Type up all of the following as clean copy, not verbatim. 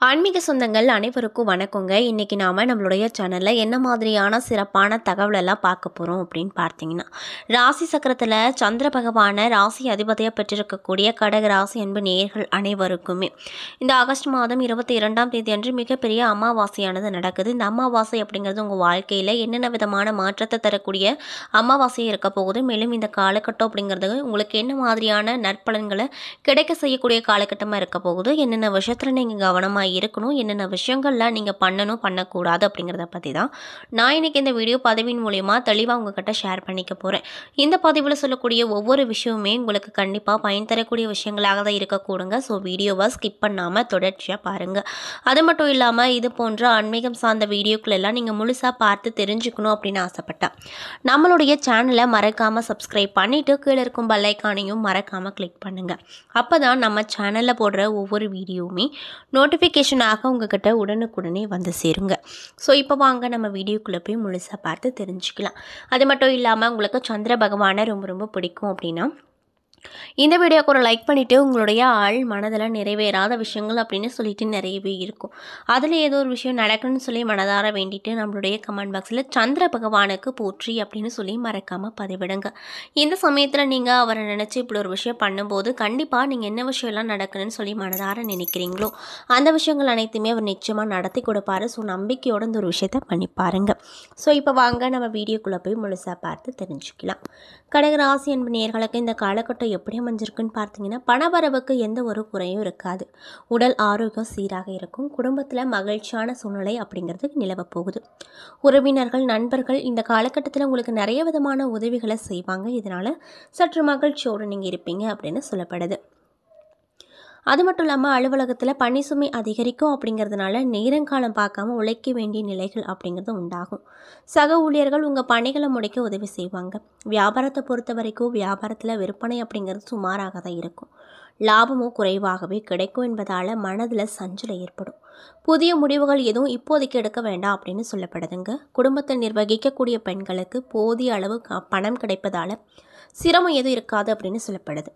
ஆன்மீக சொந்தங்கள் அனைவருக்கும் வணக்கங்க. இன்றைக்கி நாம் நம்மளுடைய சேனலில் என்ன மாதிரியான சிறப்பான தகவலெல்லாம் பார்க்க போகிறோம் அப்படின்னு பார்த்தீங்கன்னா, ராசி சக்கரத்தில் சந்திர பகவானை ராசி அதிபதியாக பெற்றிருக்கக்கூடிய கடக ராசி அன்பு நேயர்கள் அனைவருக்குமே இந்த ஆகஸ்ட் மாதம் 22ஆம் தேதி அன்று மிகப்பெரிய அமாவாசையானது நடக்குது. இந்த அமாவாசை அப்படிங்கிறது உங்கள் வாழ்க்கையில் என்னென்ன விதமான மாற்றத்தை தரக்கூடிய அமாவாசையாக இருக்க போகுது, மேலும் இந்த காலகட்டம் அப்படிங்கிறது உங்களுக்கு என்ன மாதிரியான நற்பலன்களை கிடைக்க செய்யக்கூடிய காலகட்டமாக இருக்க போகுது, என்னென்ன விஷயத்தில் நீங்கள் கவனமாக இருக்கணும், என்னென்ன விஷயங்கள்லாம் நீங்கள் பண்ணணும் பண்ணக்கூடாது அப்படிங்கிறத பற்றி தான் நான் இன்றைக்கி இந்த வீடியோ பதிவின் மூலயமா தெளிவாக உங்ககிட்ட ஷேர் பண்ணிக்க போகிறேன். இந்த பதிவில் சொல்லக்கூடிய ஒவ்வொரு விஷயமுமே உங்களுக்கு கண்டிப்பாக பயன் தரக்கூடிய விஷயங்களாக தான் இருக்கக்கூடுங்க. ஸோ வீடியோவை ஸ்கிப் பண்ணாமல் தொடர்ச்சியாக பாருங்கள். அது மட்டும் இல்லாமல் இது போன்ற ஆன்மீகம் சார்ந்த வீடியோக்கள் எல்லாம் நீங்கள் முழுசாக பார்த்து தெரிஞ்சுக்கணும் அப்படின்னு ஆசைப்பட்டேன். நம்மளுடைய சேனலை மறக்காமல் சப்ஸ்கிரைப் பண்ணிவிட்டு கீழே இருக்கும் பெல் ஐக்கானையும் மறக்காமல் கிளிக் பண்ணுங்கள். அப்போ தான் நம்ம சேனலில் போடுற ஒவ்வொரு வீடியோவுமே நோட்டிஃபிகேஷனாக உங்ககிட்ட உடனுக்குடனே வந்து சேருங்க. ஸோ இப்போ வாங்க நம்ம வீடியோக்குள்ளே போய் முழுசாக பார்த்து தெரிஞ்சுக்கலாம். அது மட்டும் இல்லாமல் உங்களுக்கு சந்திர பகவானை ரொம்ப ரொம்ப பிடிக்கும் அப்படின்னா இந்த வீடியோக்கு ஒரு லைக் பண்ணிவிட்டு உங்களுடைய ஆள் மனதில் நிறைவேறாத விஷயங்கள் அப்படின்னு சொல்லிட்டு நிறையவே இருக்கும். அதில் ஏதோ ஒரு விஷயம் நடக்குன்னு சொல்லி மனதார வேண்டிட்டு நம்மளுடைய கமெண்ட் பாக்ஸில் சந்திர பகவானுக்கு போற்றி அப்படின்னு சொல்லி மறக்காமல் பதிவிடுங்க. இந்த சமயத்தில் நீங்கள் அவரை நினச்சி இப்படி ஒரு விஷயம் பண்ணும்போது கண்டிப்பாக நீங்கள் என்ன விஷயம்லாம் நடக்கணும்னு சொல்லி மனதார நினைக்கிறீங்களோ அந்த விஷயங்கள் அனைத்துமே அவர் நிச்சயமாக நடத்தி கொடுப்பாரு. ஸோ நம்பிக்கையோட இந்த ஒரு விஷயத்த பண்ணி பாருங்கள். ஸோ இப்போ வாங்க நம்ம வீடியோக்குள்ளே போய் முழுசாக பார்த்து தெரிஞ்சுக்கலாம். கடகராசி என்பது நேயர்களுக்கு இந்த காலகட்டம் எப்படி அமைஞ்சிருக்குன்னு பார்த்தீங்கன்னா, பணவரவுக்கு எந்த ஒரு குறையும் இருக்காது. உடல் ஆரோக்கியம் சீராக இருக்கும். குடும்பத்தில் மகிழ்ச்சியான சூழ்நிலை அப்படிங்கிறது நிலவ போகுது. உறவினர்கள் நண்பர்கள் இந்த காலகட்டத்தில் உங்களுக்கு நிறைய விதமான உதவிகளை செய்வாங்க. இதனால் சற்று மகிழ்ச்சியோடு நீங்கள் இருப்பீங்க அப்படின்னு சொல்லப்படுது. அது மட்டும் இல்லாமல் அலுவலகத்தில் பணி சுமை அதிகரிக்கும் அப்படிங்கிறதுனால நேரங்காலம் பார்க்காம உழைக்க வேண்டிய நிலைகள் அப்படிங்கிறது உண்டாகும். சக ஊழியர்கள் உங்கள் பணிகளை முடிக்க உதவி செய்வாங்க. வியாபாரத்தை பொறுத்த வரைக்கும் வியாபாரத்தில் விற்பனை அப்படிங்கிறது சுமாராக தான் இருக்கும். லாபமும் குறைவாகவே கிடைக்கும் என்பதால் மனதில் சஞ்சலம் ஏற்படும். புதிய முடிவுகள் எதுவும் இப்போதைக்கு எடுக்க வேண்டாம் அப்படின்னு சொல்லப்படுதுங்க. குடும்பத்தை நிர்வகிக்கக்கூடிய பெண்களுக்கு போதிய அளவு பணம் கிடைப்பதால் சிரமம் எதுவும் இருக்காது அப்படின்னு சொல்லப்படுது.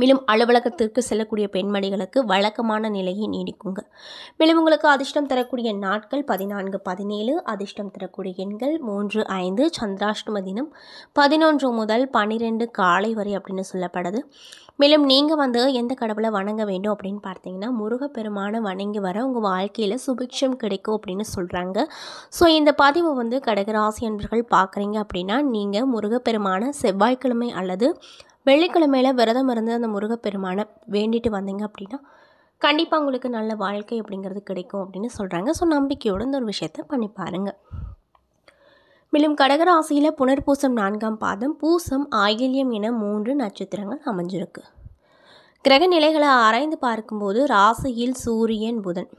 மேலும் அலுவலகத்திற்கு செல்லக்கூடிய பெண்மணிகளுக்கு வழக்கமான நிலையை நீடிக்குங்க. மேலும் உங்களுக்கு அதிர்ஷ்டம் தரக்கூடிய நாட்கள் 14, 17, அதிர்ஷ்டம் தரக்கூடிய எண்கள் 3, 5, சந்திராஷ்டம தினம் 11 முதல் 12 காலை வரை அப்படின்னு சொல்லப்படுது. மேலும் நீங்கள் எந்த கடவுளை வணங்க வேண்டும் அப்படின்னு பார்த்தீங்கன்னா, முருகப்பெருமானை வணங்கி வர உங்கள் வாழ்க்கையில் சுபிக்ஷம் கிடைக்கும் அப்படின்னு சொல்கிறாங்க. ஸோ இந்த பதிவை கடகராசி என்பர்கள் பார்க்குறீங்க அப்படின்னா, நீங்கள் முருகப்பெருமானை செவ்வாய்க்கிழமை அல்லது வெள்ளிக்கிழமையில் விரதம் இருந்து அந்த முருகப்பெருமானை வேண்டிட்டு வந்தீங்க அப்படின்னா கண்டிப்பாக உங்களுக்கு நல்ல வாழ்க்கை அப்படிங்கிறது கிடைக்கும் அப்படின்னு சொல்கிறாங்க. ஸோ நம்பிக்கையோடு இந்த ஒரு விஷயத்தை பண்ணி பாருங்கள். மேலும் கடகராசியில் புனர்பூசம் 4ஆம் பாதம், பூசம், ஆயில்யம் என 3 நட்சத்திரங்கள் அமைஞ்சிருக்கு. கிரக நிலைகளை ஆராய்ந்து பார்க்கும்போது ராசியில் சூரியன், புதன்,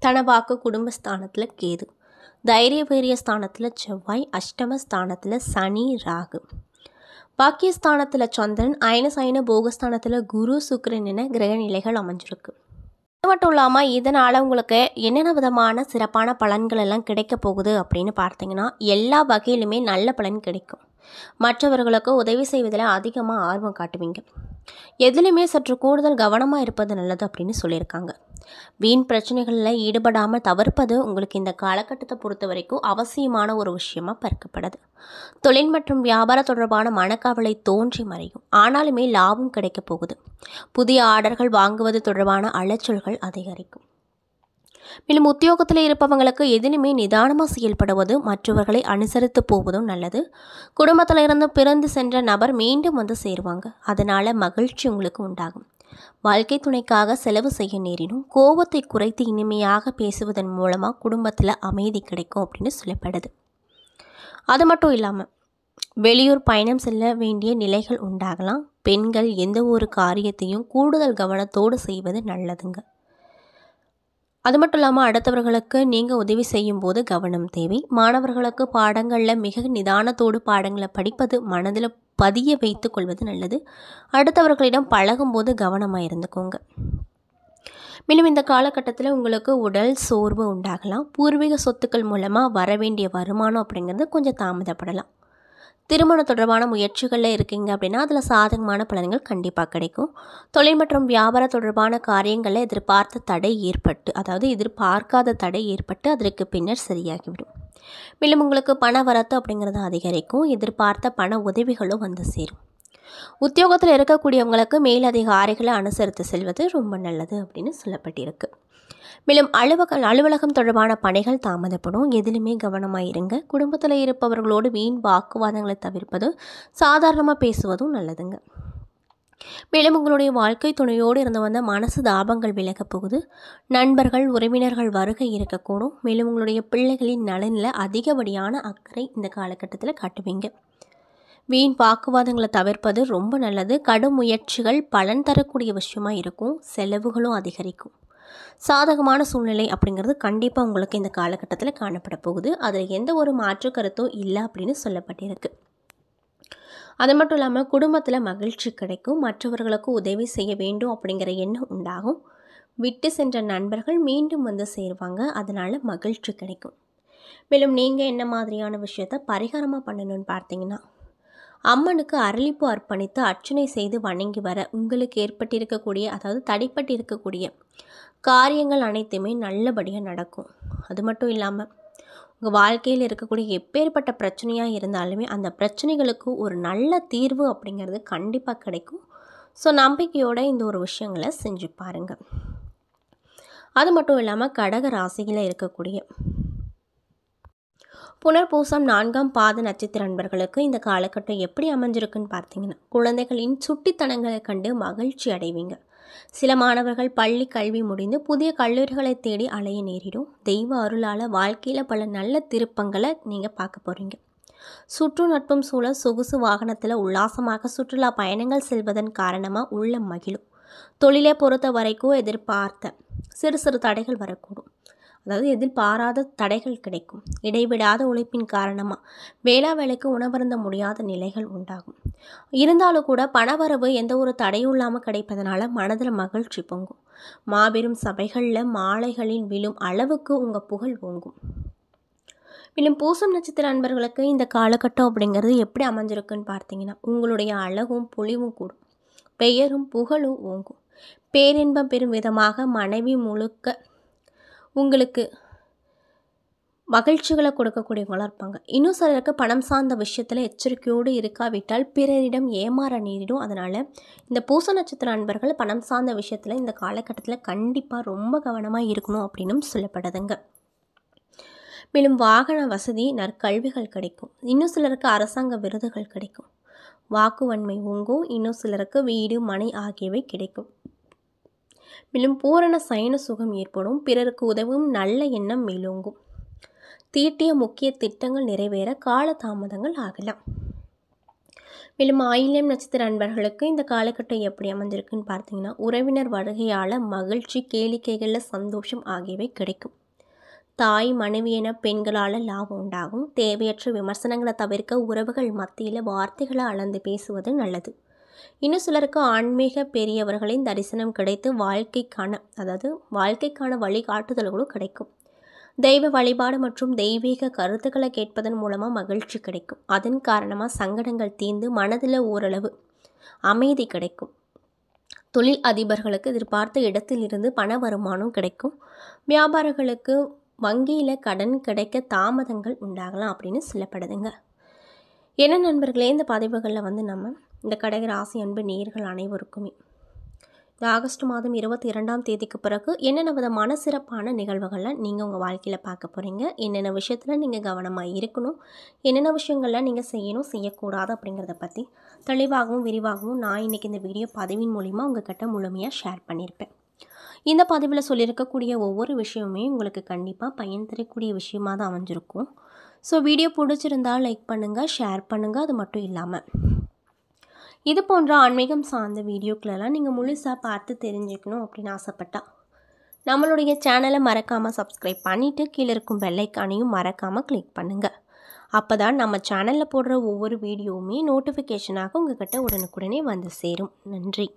தனவாக்கு குடும்பஸ்தானத்தில் கேது, தைரிய வீரிய ஸ்தானத்தில் செவ்வாய், அஷ்டம ஸ்தானத்தில் சனி, ராகு, பாக்கியஸ்தானத்தில் சந்திரன், அயனசயன போகஸ்தானத்தில் குரு, சுக்கிரன் என கிரக நிலைகள் அமைஞ்சிருக்கு. அது மட்டும் இல்லாமல் இதனால் உங்களுக்கு என்னென்ன விதமான சிறப்பான பலன்கள் எல்லாம் கிடைக்க போகுது அப்படின்னு பார்த்தீங்கன்னா, எல்லா வகையிலுமே நல்ல பலன் கிடைக்கும். மற்றவர்களுக்கு உதவி செய்வதில் அதிகமாக ஆர்வம் காட்டுவீங்க. எதுலையுமே சற்று கூடுதல் கவனமாக இருப்பது நல்லது அப்படின்னு சொல்லியிருக்காங்க. வீண் பிரச்சனைகளில் ஈடுபடாமல் தவிர்ப்பது உங்களுக்கு இந்த காலகட்டத்தை பொறுத்த வரைக்கும் அவசியமான ஒரு விஷயமாக பார்க்கப்படுது. தொழில் மற்றும் வியாபார தொடர்பான மனக்கவலை தோன்றி மறையும். ஆனாலுமே லாபம் கிடைக்க போகுது. புதிய ஆர்டர்கள் வாங்குவது தொடர்பான அலைச்சல்கள் அதிகரிக்கும். மேலும் உத்தியோகத்தில் இருப்பவங்களுக்கு எதிலுமே நிதானமாக செயல்படுவது, மற்றவர்களை அனுசரித்து போவதும் நல்லது. குடும்பத்தில் இருந்து பிறந்து சென்ற நபர் மீண்டும் சேருவாங்க. அதனால் மகிழ்ச்சி உங்களுக்கு உண்டாகும். வாழ்க்கை துணைக்காக செலவு செய்ய நேரினும் கோபத்தை குறைத்து இனிமையாக பேசுவதன் மூலமாக குடும்பத்தில் அமைதி கிடைக்கும் அப்படின்னு சொல்லப்படுது. அது மட்டும் இல்லாமல் வெளியூர் பயணம் செல்ல வேண்டிய நிலைகள் உண்டாகலாம். பெண்கள் எந்த ஒரு காரியத்தையும் கூடுதல் கவனத்தோடு செய்வது நல்லதுங்க. அது மட்டும் இல்லாமல் அடுத்தவர்களுக்கு நீங்கள் உதவி செய்யும் போது கவனம் தேவை. மாணவர்களுக்கு பாடங்களில் மிக நிதானத்தோடு பாடங்களை படிப்பது, மனதில் பதிய வைத்து கொள்வது நல்லது. அடுத்தவர்களிடம் பழகும்போது கவனமாக இருந்துக்கோங்க. மேலும் இந்த காலகட்டத்தில் உங்களுக்கு உடல் சோர்வு உண்டாகலாம். பூர்வீக சொத்துக்கள் மூலமாக வர வேண்டிய வருமானம் அப்படிங்கிறது கொஞ்சம் தாமதப்படலாம். திருமண தொடர்பான முயற்சிகளில் இருக்கீங்க அப்படின்னா அதில் சாதகமான பலன்கள் கண்டிப்பாக கிடைக்கும். தொழில் மற்றும் வியாபார தொடர்பான காரியங்களில் எதிர்பார்த்த தடை ஏற்பட்டு, அதாவது எதிர்பார்க்காத தடை ஏற்பட்டு அதற்கு பின்னர் சரியாகிவிடும். மேலும் உங்களுக்கு பண வரத்து அப்படிங்கிறது அதிகரிக்கும். எதிர்பார்த்த பண உதவிகளும் வந்து சேரும். உத்தியோகத்தில் இருக்கக்கூடியவங்களுக்கு மேலதிகாரிகளை அனுசரித்து செல்வது ரொம்ப நல்லது அப்படின்னு சொல்லப்பட்டிருக்கு. மேலும் அலுவலகம் தொடர்பான பணிகள் தாமதப்படும். எதிலுமே கவனமாக இருங்க. குடும்பத்தில் இருப்பவர்களோடு வீண் வாக்குவாதங்களை தவிர்ப்பது, சாதாரணமாக பேசுவதும் நல்லதுங்க. மேலும் உங்களுடைய வாழ்க்கை துணையோடு இருந்து வந்த மனசு தாபங்கள் விலகப் போகுது. நண்பர்கள் உறவினர்கள் வருகை இருக்கக்கூடும். மேலும் உங்களுடைய பிள்ளைகளின் நலனில் அதிகப்படியான அக்கறை இந்த காலகட்டத்தில் காட்டுவீங்க. வீண் வாக்குவாதங்களை தவிர்ப்பது ரொம்ப நல்லது. கடும் முயற்சிகள் பலன் தரக்கூடிய விஷயமா இருக்கும். செலவுகளும் அதிகரிக்கும். சாதகமான சூழ்நிலை அப்படிங்கிறது கண்டிப்பாக உங்களுக்கு இந்த காலகட்டத்தில் காணப்பட போகுது. அதில் எந்த ஒரு மாற்று கருத்தும் இல்லை அப்படின்னு சொல்லப்பட்டிருக்கு. அது மட்டும் இல்லாமல் குடும்பத்தில் மகிழ்ச்சி கிடைக்கும். மற்றவர்களுக்கு உதவி செய்ய வேண்டும் அப்படிங்கிற எண்ணம் உண்டாகும். விட்டு சென்ற நண்பர்கள் மீண்டும் வந்து சேருவாங்க. அதனால் மகிழ்ச்சி கிடைக்கும். மேலும் நீங்கள் என்ன மாதிரியான விஷயத்தை பரிகாரமாக பண்ணணும்னு பார்த்தீங்கன்னா, அம்மனுக்கு அரளிப்பூ அர்ப்பணித்து அர்ச்சனை செய்து வணங்கி வர உங்களுக்கு ஏற்பட்டிருக்கக்கூடிய, அதாவது தடைப்பட்டு இருக்கக்கூடிய காரியங்கள் அனைத்துமே நல்லபடியாக நடக்கும். அது மட்டும் இல்லாமல் உங்கள் வாழ்க்கையில் இருக்கக்கூடிய எப்பேற்பட்ட பிரச்சனையாக இருந்தாலுமே அந்த பிரச்சனைகளுக்கு ஒரு நல்ல தீர்வு அப்படிங்கிறது கண்டிப்பாக கிடைக்கும். ஸோ நம்பிக்கையோடு இந்த ஒரு விஷயங்களை செஞ்சு பாருங்கள். அது மட்டும் இல்லாமல் கடக ராசியில் இருக்கக்கூடிய புனர்பூசம் 4ஆம் பாத நட்சத்திர நண்பர்களுக்கு இந்த காலகட்டம் எப்படி அமைஞ்சிருக்குன்னு பார்த்தீங்கன்னா, குழந்தைகளின் சுட்டித்தனங்களை கண்டு மகிழ்ச்சி அடைவீங்க. சில மாணவர்கள் பள்ளி கல்வி முடிந்து புதிய கல்லூரிகளை தேடி அலைய நேரிடும். தெய்வ அருளால் வாழ்க்கையில் பல நல்ல திருப்பங்களை நீங்கள் பார்க்க போகிறீங்க. சுற்று நட்பும் சூழ சொகுசு வாகனத்தில் உல்லாசமாக சுற்றுலா பயணங்கள் செல்வதன் காரணமாக உள்ள மகிழும். தொழிலை பொறுத்த வரைக்கும் எதிர்பார்த்த சிறு சிறு தடைகள் வரக்கூடும். அதாவது எதிர்பாராத தடைகள் கிடைக்கும். இடைவிடாத உழைப்பின் காரணமாக வேலைக்கு உணவருந்த முடியாத நிலைகள் உண்டாகும். இருந்தாலும் கூட பணவரவு எந்த ஒரு தடையும் இல்லாமல் கிடைப்பதனால மனதில் மகிழ்ச்சி பொங்கும். மாபெரும் சபைகளில் மாலைகளில் விழும் அளவுக்கு உங்கள் புகழ் ஓங்கும். மேலும் பூசம் நட்சத்திர நண்பர்களுக்கு இந்த காலகட்டம் அப்படிங்கிறது எப்படி அமைஞ்சிருக்குன்னு பார்த்தீங்கன்னா, உங்களுடைய அழகும் பொலிவும் கூடும். பெயரும் புகழும் ஓங்கும். பேரின்பம் பெறும் விதமாக மனைவி முழுக்க உங்களுக்கு மகிழ்ச்சிகளை கொடுக்கக்கூடியவங்களாக இருப்பாங்க. இன்னும் சிலருக்கு பணம் சார்ந்த விஷயத்தில் எச்சரிக்கையோடு இருக்காவிட்டால் பிறரிடம் ஏமாற நேரிடும். அதனால் இந்த பூச நட்சத்திர நண்பர்கள் பணம் சார்ந்த விஷயத்தில் இந்த காலகட்டத்தில் கண்டிப்பாக ரொம்ப கவனமாக இருக்கணும் அப்படின்னும் சொல்லப்படுதுங்க. மேலும் வாகன வசதி, நற்கல்விகள் கிடைக்கும். இன்னும் சிலருக்கு அரசாங்க விருதுகள் கிடைக்கும். வாக்குவன்மை ஓங்கும். இன்னும் சிலருக்கு வீடு மனை ஆகியவை கிடைக்கும். மேலும் பூரண சயன சுகம் ஏற்படும். பிறருக்கு உதவும் நல்ல எண்ணம் மேலோங்கும். தீட்டிய முக்கிய திட்டங்கள் நிறைவேற கால தாமதங்கள் ஆகலாம். மேலும் ஆயில்யம் நட்சத்திர நண்பர்களுக்கு இந்த காலகட்டம் எப்படி அமைஞ்சிருக்குன்னு பார்த்தீங்கன்னா, உறவினர் வருகையால் மகிழ்ச்சி, கேளிக்கைகளில் சந்தோஷம் ஆகியவை கிடைக்கும். தாய் மனைவி என பெண்களால் லாபம் உண்டாகும். தேவையற்ற விமர்சனங்களை தவிர்க்க உறவுகள் மத்தியில் வார்த்தைகளை அளந்து பேசுவது நல்லது. இன்னும் சிலருக்கு ஆன்மீக பெரியவர்களின் தரிசனம் கிடைத்து வாழ்க்கைக்கான வழிகாட்டுதல்களும் கிடைக்கும். தெய்வ வழிபாடு மற்றும் தெய்வீக கருத்துக்களை கேட்பதன் மூலமாக மகிழ்ச்சி கிடைக்கும். அதன் காரணமாக சங்கடங்கள் தீர்ந்து மனதில் ஓரளவு அமைதி கிடைக்கும். தொழில் அதிபர்களுக்கு எதிர்பார்த்த இடத்திலிருந்து பண வருமானம் கிடைக்கும். வியாபாரிகளுக்கு வங்கியில் கடன் கிடைக்க தாமதங்கள் உண்டாகலாம் அப்படின்னு சொல்லப்படுதுங்க. என்ன நண்பர்களே, இந்த பதிவுகளில் நம்ம இந்த கடக ராசி அன்பு நேயர்கள் அனைவருக்குமே இந்த ஆகஸ்ட் மாதம் 22ஆம் தேதிக்கு பிறகு என்னென்ன விதமான சிறப்பான நிகழ்வுகளில் நீங்கள் உங்கள் வாழ்க்கையில் பார்க்க போகிறீங்க, என்னென்ன விஷயத்தில் நீங்கள் கவனமாக இருக்கணும், என்னென்ன விஷயங்களில் நீங்கள் செய்யணும் செய்யக்கூடாது அப்படிங்கிறத பற்றி தெளிவாகவும் விரிவாகவும் நான் இன்றைக்கி இந்த வீடியோ பதிவின் மூலிமா உங்கள்கிட்ட முழுமையாக ஷேர் பண்ணியிருப்பேன். இந்த பதிவில் சொல்லியிருக்கக்கூடிய ஒவ்வொரு விஷயமுமே உங்களுக்கு கண்டிப்பாக பயன் தரக்கூடிய விஷயமாக தான் அமைஞ்சிருக்கும். ஸோ வீடியோ பிடிச்சிருந்தால் லைக் பண்ணுங்கள், ஷேர் பண்ணுங்கள். அது மட்டும் இல்லாமல் இது போன்ற ஆன்மீகம் சார்ந்த வீடியோக்களெல்லாம் நீங்கள் முழுசாக பார்த்து தெரிஞ்சுக்கணும் அப்படின்னு ஆசைப்பட்டால் நம்மளுடைய சேனலை மறக்காமல் சப்ஸ்கிரைப் பண்ணிவிட்டு கீழே இருக்கும் பெல் ஐக்கானையும் மறக்காமல் கிளிக் பண்ணுங்கள். அப்போ தான் நம்ம சேனலில் போடுற ஒவ்வொரு வீடியோவுமே நோட்டிஃபிகேஷனாக உங்கள்கிட்ட உடனுக்குடனே வந்து சேரும். நன்றி.